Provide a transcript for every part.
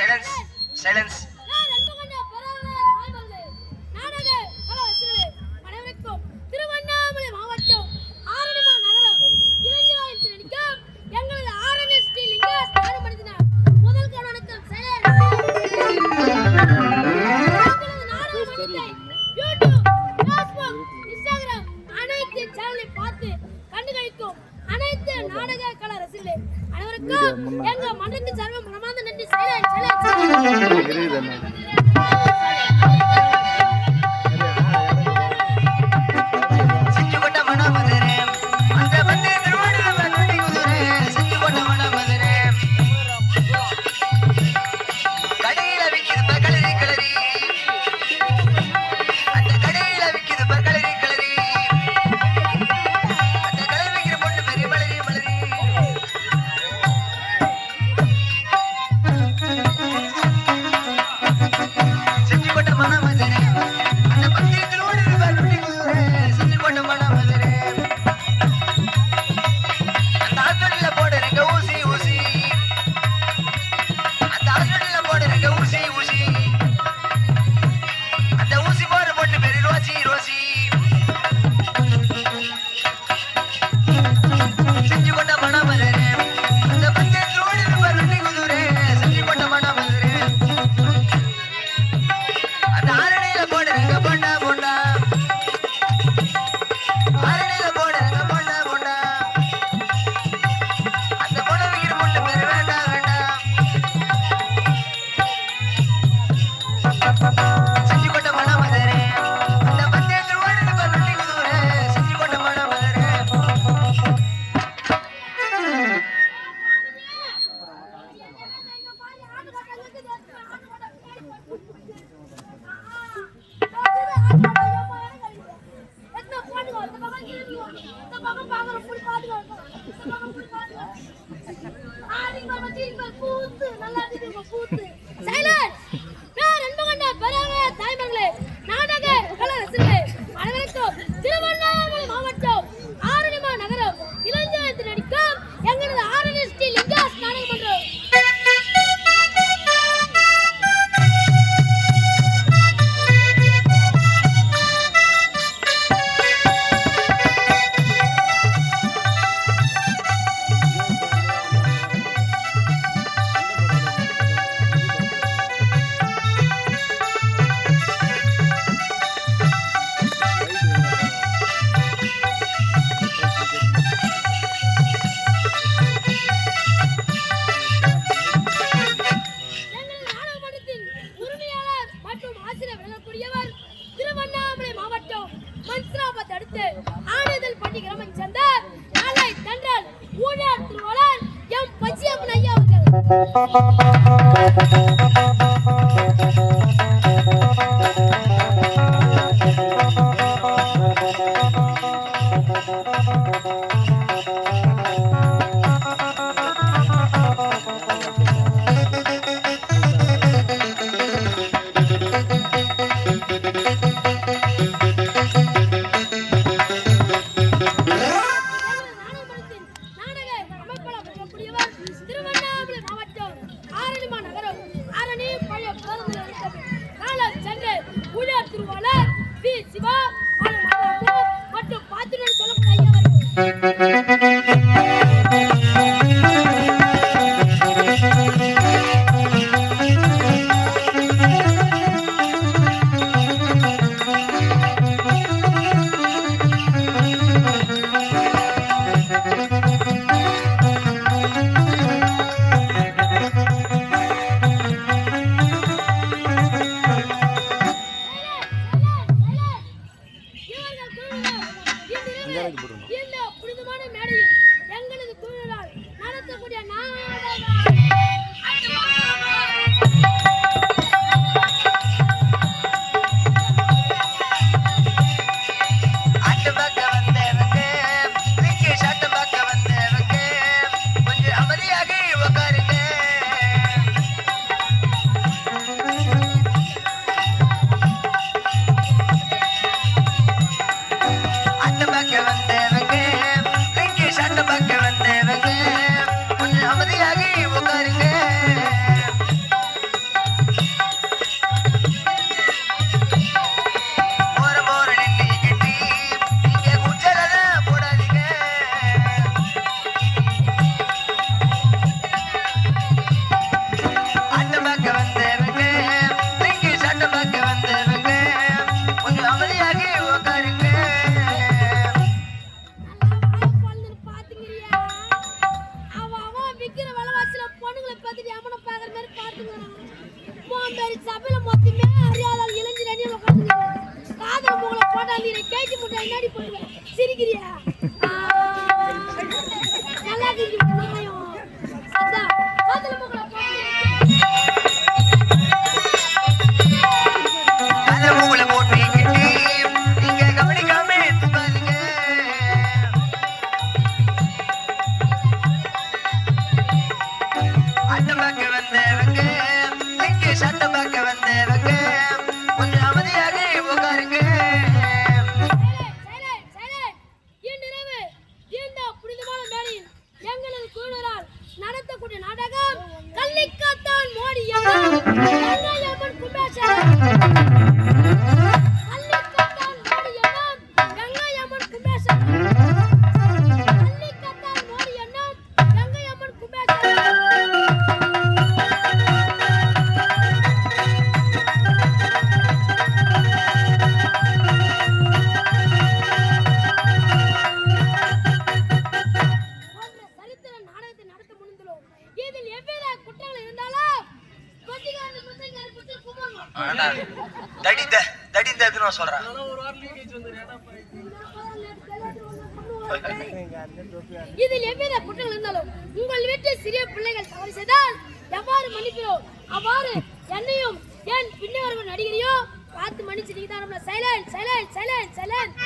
Silence. எங்க மன்றத்தின் சார்பாக மனமார்ந்த நன்றி. திருவண்ணாமலை மாவட்டம் ஆரணி மாநகரம் ஆரணி சபையில மொத்தமே அறியாத இளைஞர் அணியில் உட்காந்து காதல் முகல போட்டா நீ கேஜி முட்டை என்னாடி போடுவேன் சிரிக்கிறியா நல்லா கிஞ்சி நாயம் சதா காதல் முகல நடத்தக்கூடிய நாடகம் கள்ளிக்காத்தான் மோடி கங்கையம்மன் கும்பாபிஷேகம் கள்ளிக்காத்தான் மோடி கங்கையம்மன் கும்பாபிஷேகம் கள்ளிக்காத்தான் மோடி கங்கையம்மன் கும்பாபிஷேகம் இதில் எவ்வித குற்றங்கள் இருந்தாலும் உங்கள் வீட்டில் சிறிய பிள்ளைகள் தவறு செய்தால் எவ்வாறு மன்னிக்கிறோம் அவ்வாறு என்னையும் ஏன் பின்னவர்கள் நடிகரையோ பார்த்து மன்னிச்சு நீங்க தான் சைலண்ட் சைலண்ட் சைலண்ட் சைலண்ட்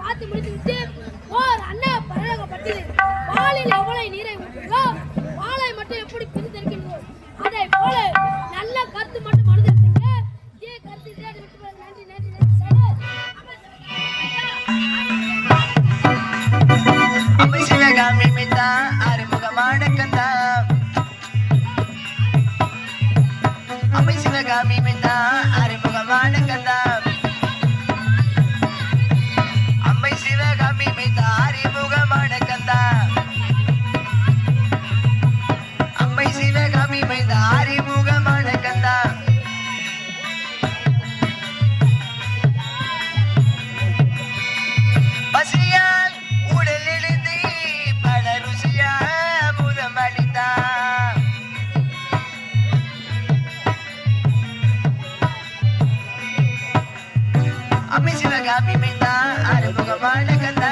பார்த்து முடித்து ஓர் அண்ணா பரலோகப்பட்டு வாளில் எவ்வளவு நீரை ஊற்றுதோ வாளை மட்டும் எப்படி பிரித்தெடுக்கின்றோ அதை போல நல்ல கருத்து மட்டும் மனதிற்கு கருத்து நன்றி நன்றி நன்றி சிவகாமி மிதா அறுமுகமான கந்தா அம்மை சிவகாமி மிதா அறுமுகமான கந்தா Kami sila kami may na, ano mga mga